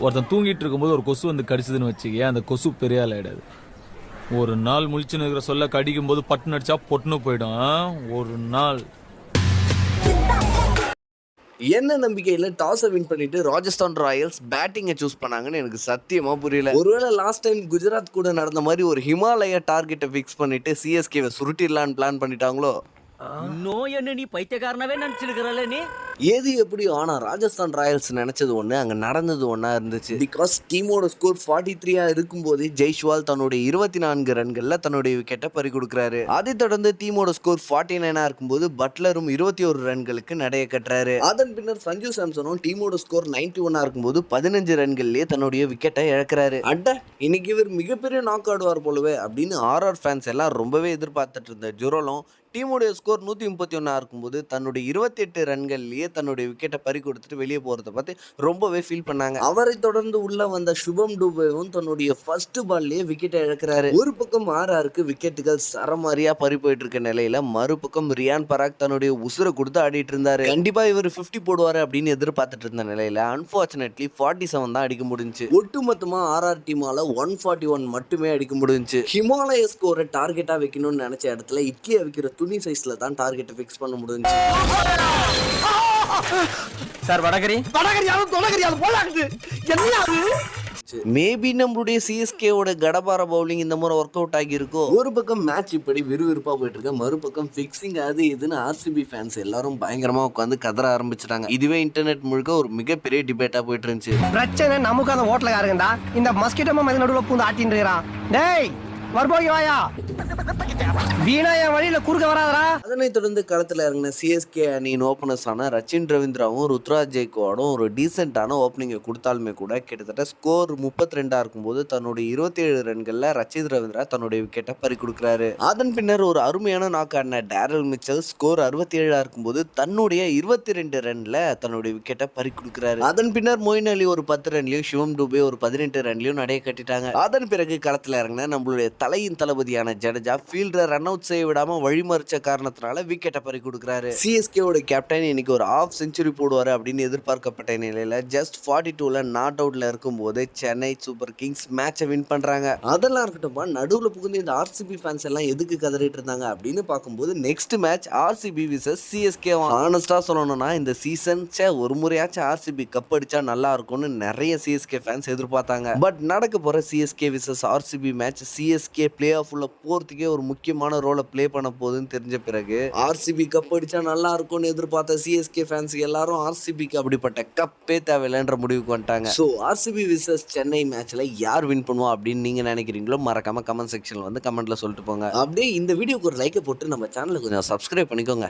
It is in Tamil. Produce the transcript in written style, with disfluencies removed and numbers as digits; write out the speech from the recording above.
ஒருத்தன் தூங்கிட்டு இருக்கும்போது ஒரு கொசு வந்து கடிச்சதுன்னு வச்சுக்கேன், அந்த கொசு பெரிய ஆள் ஆயிடாது. ஒரு நாள் முழிச்சுன்னு இருக்கிற சொல்ல கடிக்கும் போது பட்டுன்னு அடிச்சா பொட்டுன்னு போயிடும். ஒரு நாள் என்ன நம்பிக்கையில டாஸை வின் பண்ணிட்டு ராஜஸ்தான் ராயல்ஸ் பேட்டிங்கை சூஸ் பண்ணாங்கன்னு எனக்கு சத்தியமா புரியல. ஒருவேளை லாஸ்ட் டைம் குஜராத் கூட நடந்த மாதிரி ஒரு ஹிமாலய டார்கெட்டை ஃபிக்ஸ் பண்ணிட்டு சிஎஸ்கேவை சுருட்டிடலான்னு பிளான் பண்ணிட்டாங்களோ? இன்னும் என்ன நீ பைத்தியக்காரனவே நினைச்சிருக்கிறல்ல நீ. ஏது எப்படி ஆனா ராஜஸ்தான் ராயல்ஸ் நினைச்சது ஒண்ணு, அங்க நடந்தது ஒண்ணா இருந்துச்சு. பிகாஸ் டீமோட ஸ்கோர் 43 இருக்கும்போது ஜெய்ஷ்வால் தன்னுடைய 24 ரன்கள்ல தன்னுடைய விக்கெட்டை பறி கொடுக்குறாரு. அதை தொடர்ந்து டீமோட ஸ்கோர் 49 இருக்கும்போது பட்லரும் 21 ரன்களுக்கு நடைய கட்டுறாரு. அதன் பின்னர் சஞ்சு சாம்சனும் டீமோட ஸ்கோர் 91 இருக்கும்போது 15 ரன்கள்லயே தன்னுடைய விக்கெட்டை இழக்கிறாரு. அட இன்னைக்கு இவர் மிகப்பெரிய நாக் ஆடுவார் போலவே அப்படின்னு ஆர்ஆர் ஃபேன்ஸ் எல்லாம் ரொம்பவே எதிர்பார்த்துட்டு இருந்த ஜுரோலும் டீமுடைய ஸ்கோர் 131 இருக்கும்போது தன்னுடைய 28 ரன்கள்லயே தன்னுடைய விக்கெட்டை பறி கொடுத்துட்டு வெளியே போறதை பார்த்து ரொம்பவே ஃபீல் பண்ணாங்க. அவரை தொடர்ந்து உள்ள வந்த சுபம் டூபேவும் தன்னுடைய ஃபர்ஸ்ட் பால்லயே விக்கெட்டை இழக்கிறாரு. ஒரு பக்கம் ஆர்ஆருக்கு விக்கெட்டுகள் சரமாரியா பறி போயிட்டு இருக்க நிலையில மறுபக்கம் ரியான் பராக் தன்னுடைய உசுரை கொடுத்து ஆடிட்டு இருந்தாரு. கண்டிப்பா இவர் 50 போடுவாரு அப்படின்னு எதிர்பார்த்துட்டு இருந்த நிலையில அன்பார்ச்சுனேட்லி 47 தான் அடிக்க முடிஞ்சு. ஒட்டுமொத்தமா ஆர்ஆர் டீமால 141 மட்டுமே அடிக்க முடிஞ்சு. ஹிமாலய ஸ்கோரை டார்கெட்டா வைக்கணும்னு நினைச்ச இடத்துல இட்லியை வைக்கிற துணி சைஸ்ல தான் டார்கெட்டை ஃபிக்ஸ் பண்ண முடிஞ்சு. சார் வடகரி மேபி நம்மளுடைய சிஎஸ்கேவோட கடபார பவுலிங் இந்த முறை ஒர்க் அவுட் ஆகியிருக்கோ. ஒரு பக்கம் மேட்ச் இப்படி விறுவிறுப்பா போயிட்டு இருக்க, மறுபக்கம் ஃபிக்ஸிங் அது இதுன்னு ஆர்சிபி ஃபேன்ஸ் எல்லாரும் பயங்கரமா உட்காந்து கதற ஆரம்பிச்சிட்டாங்க. இதுவே இன்டர்நெட் முழுக்க ஒரு மிகப்பெரிய டிபேட்டா போயிட்டு இருந்துச்சு. பிரச்சனை நமக்கு அந்த ஹோட்டல யாருங்கடா இந்த மஸ்கிட்டோ மதி நடுவுல பூந்து ஆட்டின்னு இருக்கான். டேய் வரபோய் வாயா, வீணா என் வழியில குறுக்க வராதரா. அதனை தொடர்ந்து களத்தில் இறங்கின சிஎஸ்கே அணியின் ஓப்பனர்ஸான ரச்சின் ரவீந்திராவும் ருத்ராஜ் ஜெய்க்வாடும் ஒரு டீசென்டான ஓப்பனிங்கை கொடுத்தாலுமே கூட கிட்டத்தட்ட ஸ்கோர் 32 இருக்கும்போது தன்னுடைய 27 ரன்களில் ரச்சின் ரவீந்திரா தன்னுடைய விக்கெட்டை பறி கொடுக்குறாரு. அதன் பின்னர் ஒரு அருமையான நாக் ஆடின டேரல் மிச்சல் ஸ்கோர் 67 இருக்கும்போது தன்னுடைய 22 ரன்ல தன்னுடைய விக்கெட்டை பறி கொடுக்குறாரு. அதன் பின்னர் மொயின் அலி ஒரு 10 ரன்லையும் சிவம் டூபே ஒரு 18 ரன்லையும் நடைய கட்டிட்டாங்க. அதன் பிறகு களத்தில் இறங்கின நம்மளுடைய தலையின் தளபதியான ஜடேஜா ஃபீல்டரை ரன் அவுட் செய்ய விடாம வழிமறிச்ச காரணத்தினால விக்கெட்டை பறி கொடுக்குறாரு. சிஎஸ்கேவோட கேப்டன் இன்னைக்கு ஒரு ஹாஃப் செஞ்சுரி போடுவாரு அப்படின்னு எதிர்பார்க்கப்பட்ட நிலையில ஜஸ்ட் 42ல நாட் அவுட்ல இருக்கும் போது சென்னை சூப்பர் கிங்ஸ் மேட்சை வின் பண்றாங்க. அதெல்லாம் இருக்கட்டும், நடுவுல புகுந்து இந்த ஆர்சிபி ஃபேன்ஸ் எல்லாம் எதுக்கு கதறிட்டு இருந்தாங்க அப்படின்னு பார்க்கும்போது next match RCB versus CSK. ஆனஸ்டா சொல்லணும்னா இந்த சீசன் ஒரு முறையாச்சும் ஆர்சிபி கப் அடிச்சா நல்லா இருக்கும்னு நிறைய சிஎஸ்கே ஃபேன்ஸ் எதிர்பார்த்தாங்க. பட் நடக்க போற CSK versus RCB match CSK play ஆஃப்ல போறதுக்கே ஒரு முக்கியமான ரோலை பிளே பண்ண போகுதுன்னு தெரிஞ்ச பிறகு ஆர்சிபி கப் அடிச்சா நல்லா இருக்கும்னு எதிர்பார்த்த சிஎஸ்கே ஃபேன்ஸ் எல்லாரும் ஆர்சிபிக்கு அப்படிப்பட்ட கப்பே தேவையில்லைன்ற முடிவுக்கு வந்துட்டாங்க. ஸோ ஆர்சிபி விசஸ் சென்னை மேட்ச்ல யார் வின் பண்ணுவா அப்படின்னு நீங்க நினைக்கிறீங்களோ மறக்காம கமெண்ட் செக்ஷன்ல வந்து கமெண்ட்ல சொல்லிட்டு போங்க. அப்படியே இந்த வீடியோக்கு ஒரு லைக்கை போட்டு நம்ம சேனலை கொஞ்சம் சப்ஸ்கிரைப் பண்ணிக்கோங்க.